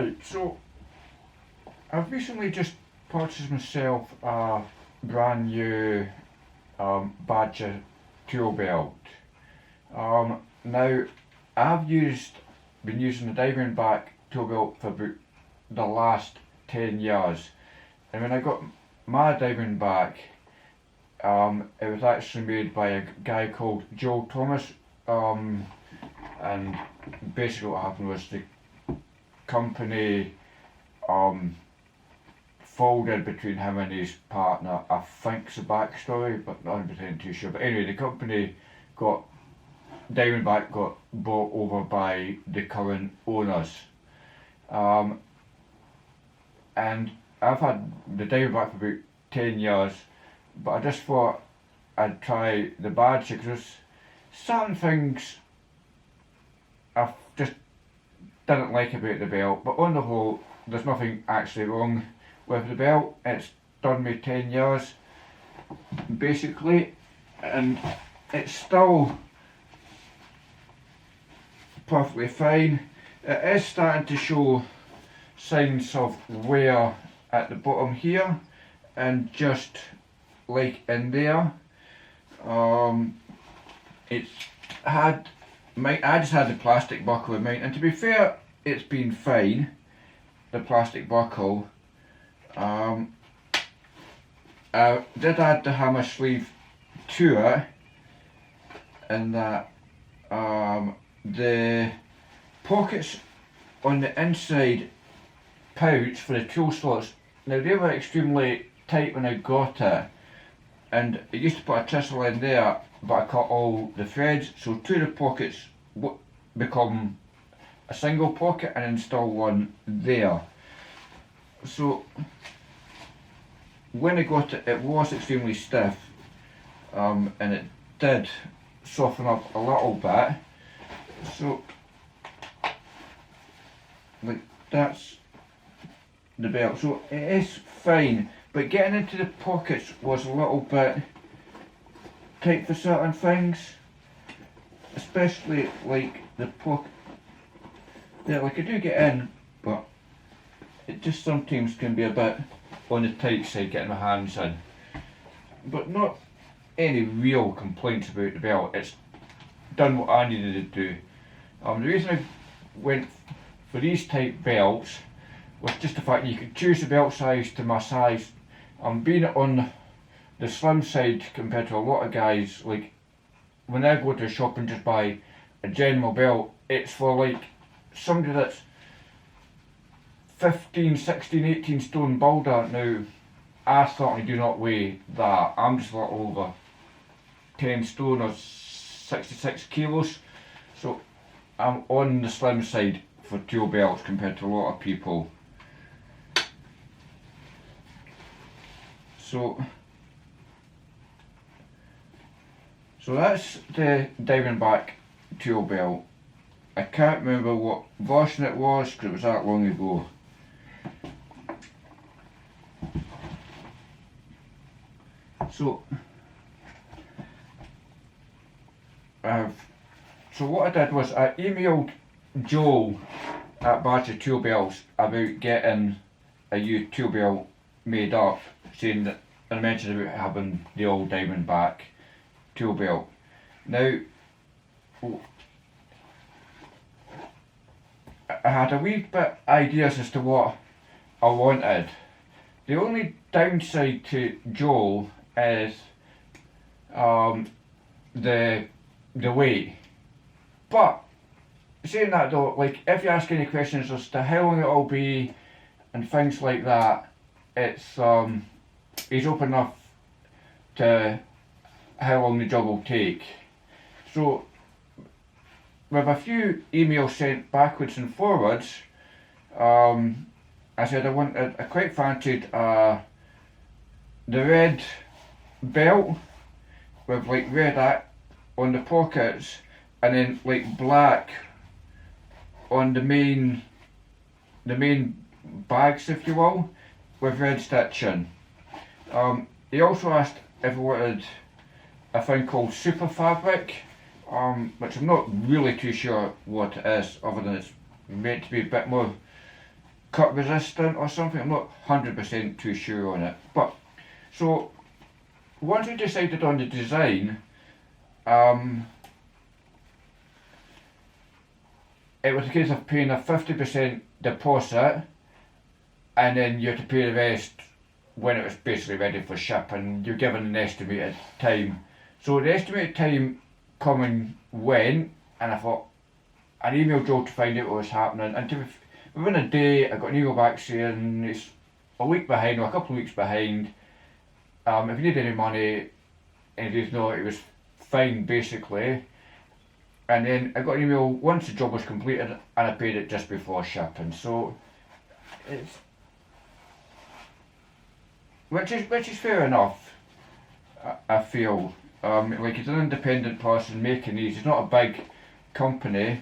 Right, so I've recently just purchased myself a brand new Badger tool belt. Now I've been using the Diamondback tool belt for about the last 10 years, and when I got my Diamondback, it was actually made by a guy called Joe Thomas, and basically what happened was the company folded between him and his partner. I think's the backstory, but not 100% too sure. But anyway, the company Diamondback got bought over by the current owners. And I've had the Diamondback for about 10 years, but I just thought I'd try the Badger because there's certain things I just didn't like about the belt, but on the whole, there's nothing actually wrong with the belt. It's done me 10 years, basically, and it's still perfectly fine. It is starting to show signs of wear at the bottom here, and just like in there. I just had the plastic buckle in mine, and to be fair, it's been fine, the plastic buckle. I did add the hammer sleeve to it, and that the pockets on the inside pouch for the tool slots, now they were extremely tight when I got it, and I used to put a chisel in there, but I cut all the threads, so two of the pockets become a single pocket and install one there. So when I got it, it was extremely stiff, and it did soften up a little bit. So like that's the belt, so it is fine, but getting into the pockets was a little bit tight for certain things, especially like the pocket there. Like I do get in, but it just sometimes can be a bit on the tight side getting my hands in, but not any real complaints about the belt. It's done what I needed to do. The reason I went for these type belts was just the fact that you could choose the belt size to my size. Being on the slim side compared to a lot of guys, like when I go to a shop and just buy a general belt, it's for like somebody that's 15, 16, 18 stone boulder. Now, I certainly do not weigh that. I'm just a little over 10 stone or 66 kilos. So I'm on the slim side for tool belts compared to a lot of people. So that's the Diamondback tool belt. I can't remember what version it was because it was that long ago. So what I did was I emailed Joel at Badger Tool Belts about getting a new tool belt made up, saying that I mentioned about having the old Diamondback tool belt. Now, I had a wee bit ideas as to what I wanted. The only downside to Joel is the weight. But saying that though, like if you ask any questions as to how long it'll be and things like that, it's he's open enough to how long the job will take. So with a few emails sent backwards and forwards, I said I quite fancied the red belt with like red on the pockets, and then like black on the main bags, if you will, with red stitching. He also asked if I wanted a thing called super fabric, which I'm not really too sure what it is, other than it's meant to be a bit more cut resistant or something. I'm not 100% too sure on it. But so once we decided on the design, it was a case of paying a 50% deposit, and then you had to pay the rest when it was basically ready for shipping. You're given an estimated time. So the estimated time come and went, and I thought, I emailed Joe to find out what was happening, and within a day I got an email back saying it's a week behind or a couple of weeks behind. If you need any money, and he says no, it was fine basically. And then I got an email once the job was completed, and I paid it just before shipping. So it's which is fair enough. I feel like he's an independent person making these. He's not a big company,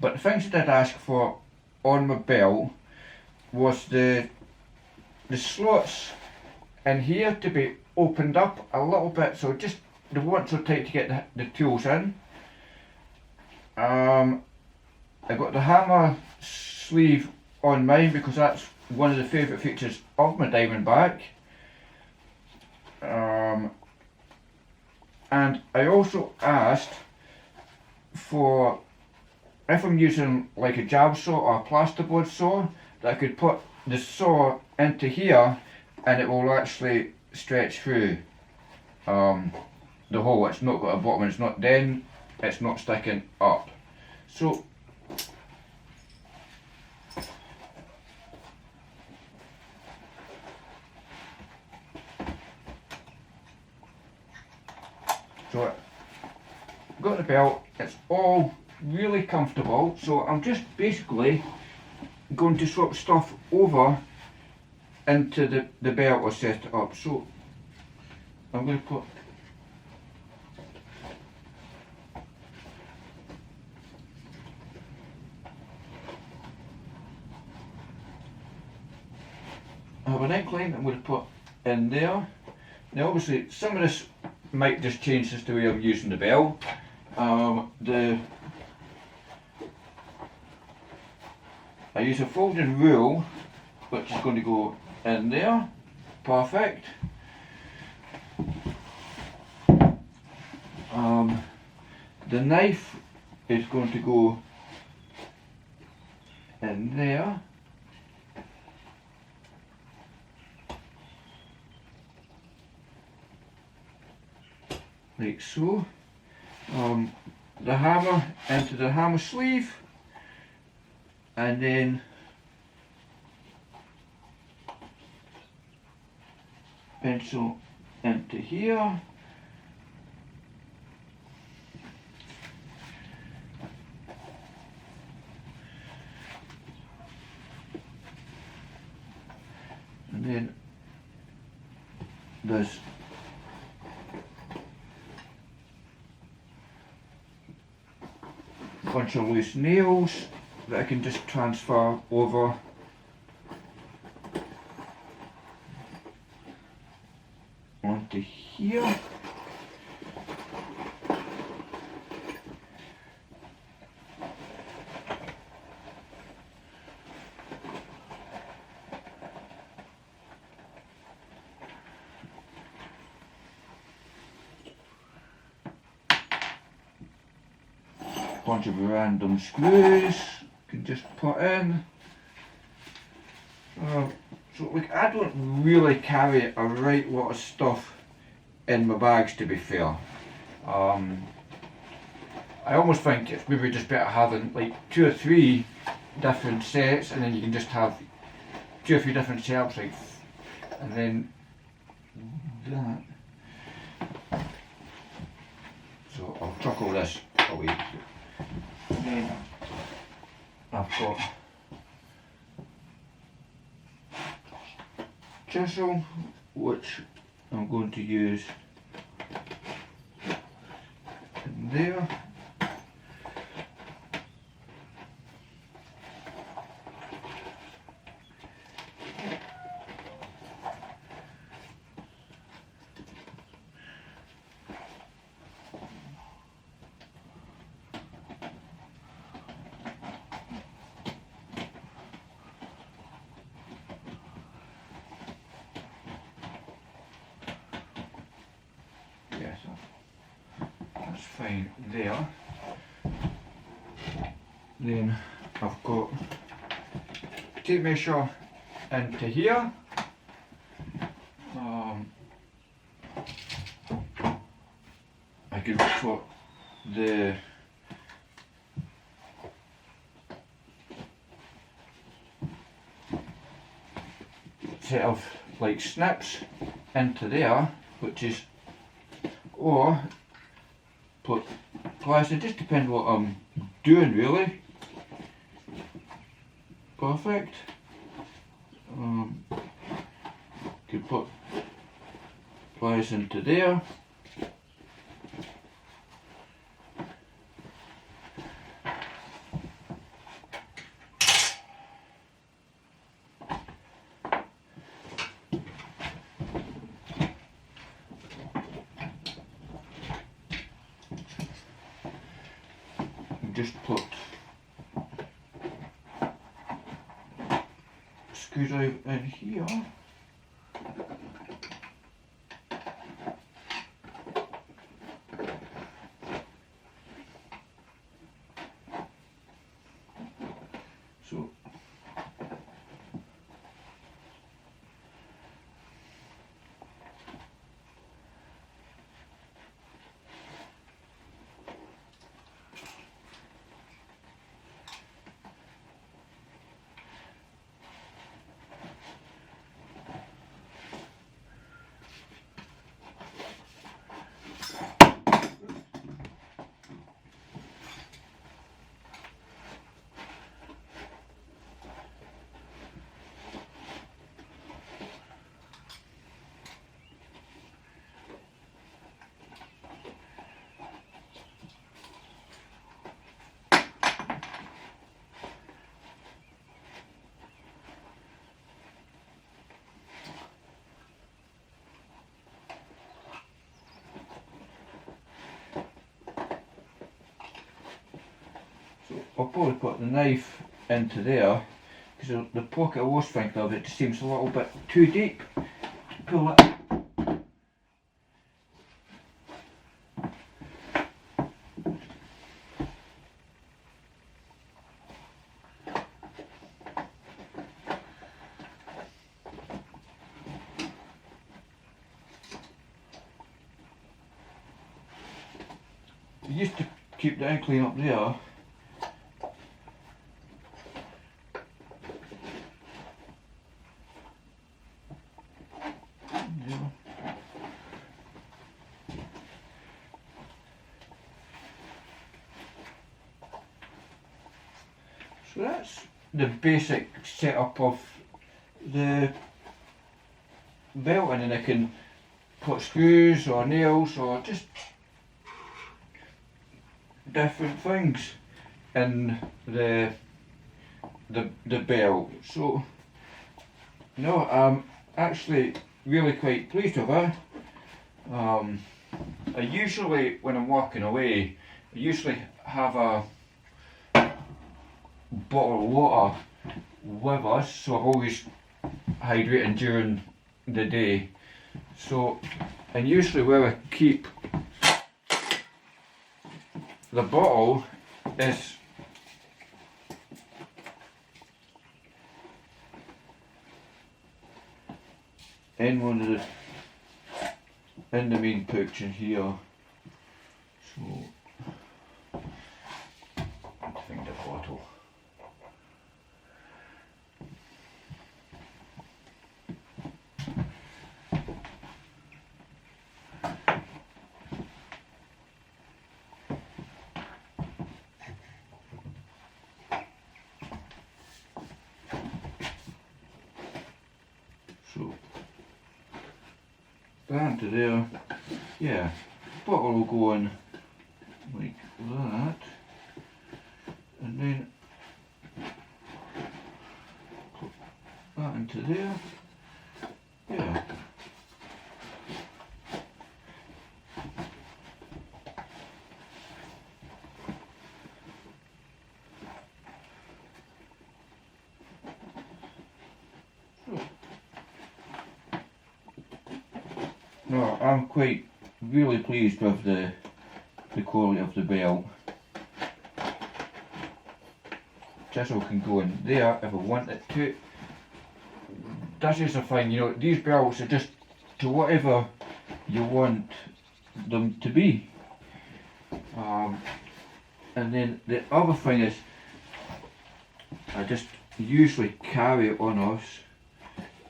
but the things I did ask for on my belt was the slots in here to be opened up a little bit, so just they weren't so tight to get the tools in. I got the hammer sleeve on mine because that's one of the favourite features of my Diamondback. And I also asked for, if I'm using like a jab saw or a plasterboard saw, that I could put the saw into here and it will actually stretch through the hole. It's not got a bottom, it's not sticking up. So got the belt, it's all really comfortable, so I'm just basically going to swap stuff over into the belt or set it up. So I'm going to put I have an incline I'm going to put in there. Now obviously some of this might just change just the way I'm using the belt. I use a folding rule which is going to go in there. Perfect. The knife is going to go in there. Like so. The hammer into the hammer sleeve, and then pencil into here. And then there's a bunch of loose nails that I can just transfer over onto here. Bunch of random screws can just put in. So like I don't really carry a right lot of stuff in my bags, to be fair. I almost think it's maybe just better having like 2 or 3 different sets, and then you can just have 2 or 3 different setups, like, and then that. So I'll chuck all this away. Then I've got chisel, which I'm going to use in there. fine there. Then I've got tape measure into here. I can put the set of like snips into there, which is, or put pliers. It just depends what I'm doing really. Perfect. Could put pliers into there. Just put screwdriver in here. So I'll probably put the knife into there, because the pocket I was thinking of, it just seems a little bit too deep. Pull it. I used to keep the incline up there. So that's the basic setup of the belt, and then I can put screws or nails or just different things in the belt. So no, I'm actually really quite pleased with it. I usually, when I'm walking away, I usually have a bottle of water with us, so I'm always hydrating during the day. So, and usually where I keep the bottle is in one of in the main pouch in here. So I'll find a bottle. So down to there, yeah, bottle will go in like that, and then put that into there, yeah. No, I'm quite really pleased with the the quality of the belt. Chisel can go in there if I want it to. This is the thing, you know, these belts are just to whatever you want them to be. And then the other thing is, I just usually carry on us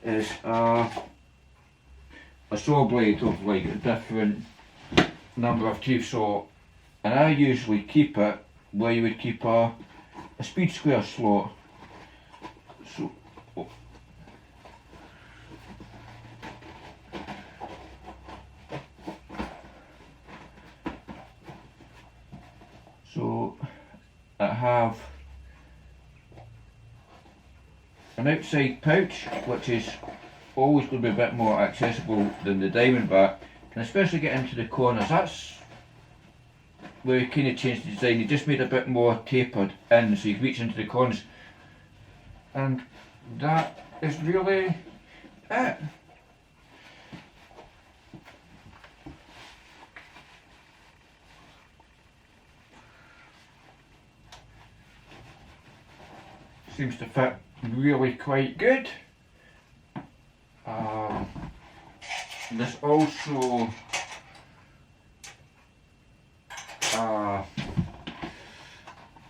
is a saw blade of like a different number of teeth. So, and I usually keep it where you would keep a speed square slot. So, I have an outside pouch, which is always going to be a bit more accessible than the Diamondback, and especially get into the corners. That's where we kind of changed the design. You just made it a bit more tapered in, so you can reach into the corners, and that is really it. Seems to fit really quite good. There's also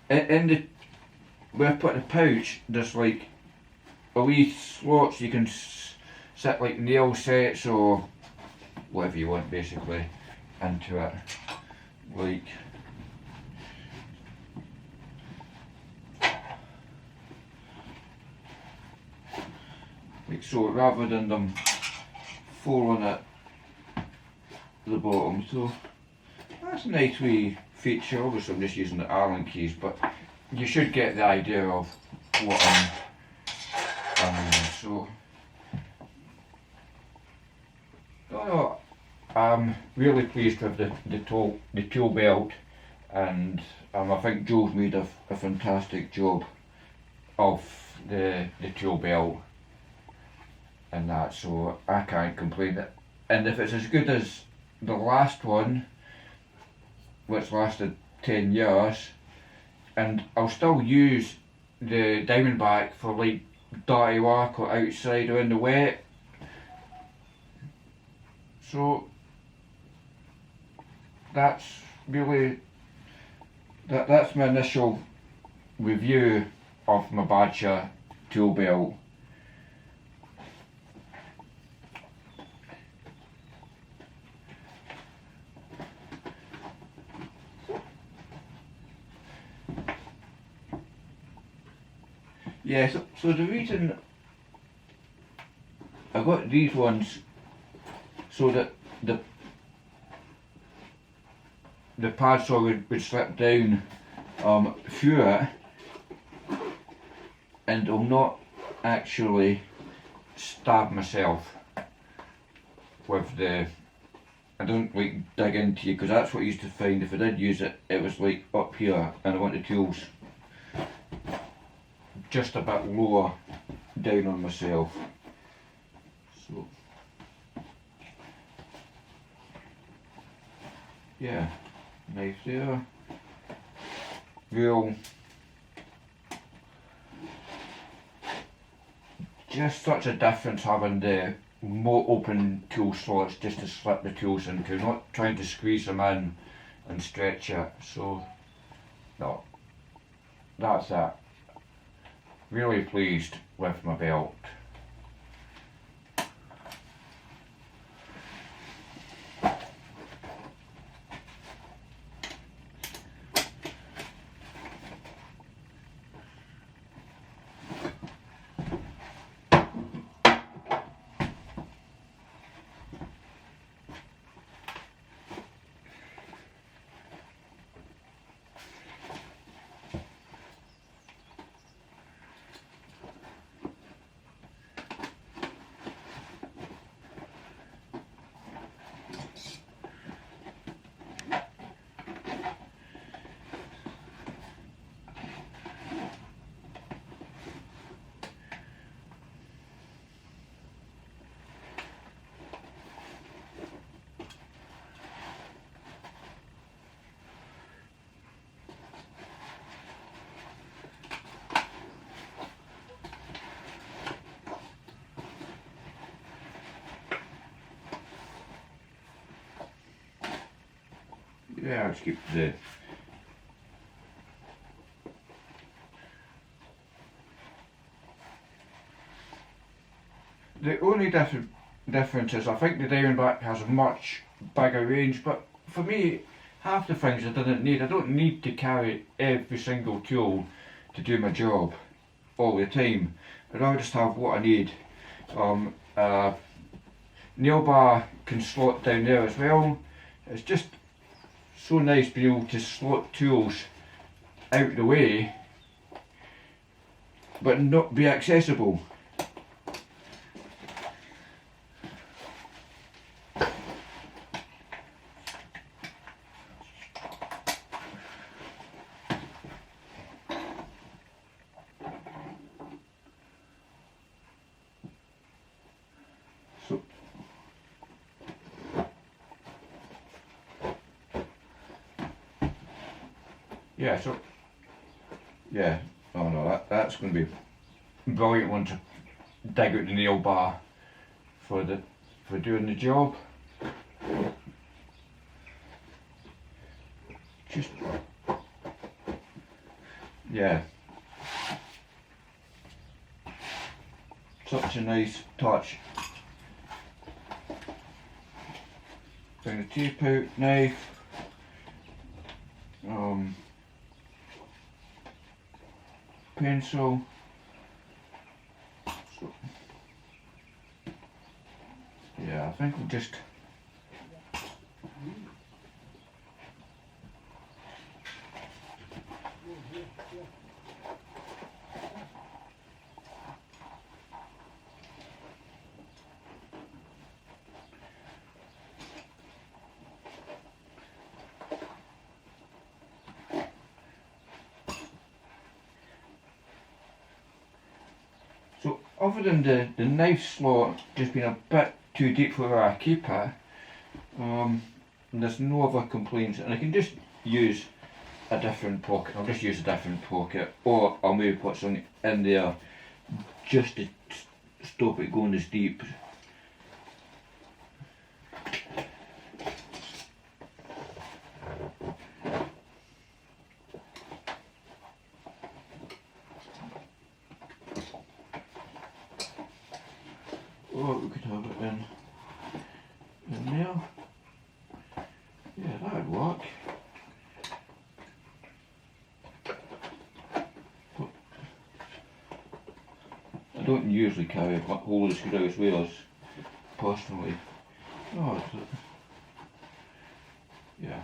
in the where I put the pouch, there's like a wee slots you can set like nail sets or whatever you want basically into it, like so, rather than them falling at the bottom. So that's a nice wee feature. Obviously I'm just using the Allen keys, but you should get the idea of what I'm doing. So I'm really pleased with the tool belt, and I think Joe's made a fantastic job of the tool belt and that, so I can't complain. And if it's as good as the last one, which lasted 10 years, and I'll still use the Diamondback for like dirty work or outside or in the wet. So that's really that's my initial review of my Badger tool belt. Yeah, so the reason I got these ones so that the pad saw would slip down through it, and I'll not actually stab myself with the. I don't like dig into you, because that's what I used to find. If I did use it, it was like up here, and I want the tools just a bit lower down on myself. So yeah, knife there. Real, just such a difference having the more open tool slots just to slip the tools in, because not trying to squeeze them in and stretch it. So no, that's it. Really pleased with my belt. yeah, I'll just keep the only difference is I think the Diamondback has a much bigger range, but for me, half the things I don't need to carry every single tool to do my job all the time. I'd rather just have what I need. Nail bar can slot down there as well. It's just so nice being able to slot tools out the way but not be accessible. So yeah, oh no, that's going to be a brilliant one to dig out the nail bar for doing the job. Just yeah, such a nice touch. Bring the tape out, knife. Pencil. So, yeah, I think we'll just so other than the knife slot just being a bit too deep for where I keep it, and there's no other complaints, and I can just use a different pocket. I'll just use a different pocket, or I'll maybe put something in there just to stop it going as deep. Or we could have it in there. Yeah, that'd work. But I don't usually carry a whole of screws with us, personally. Oh, yeah.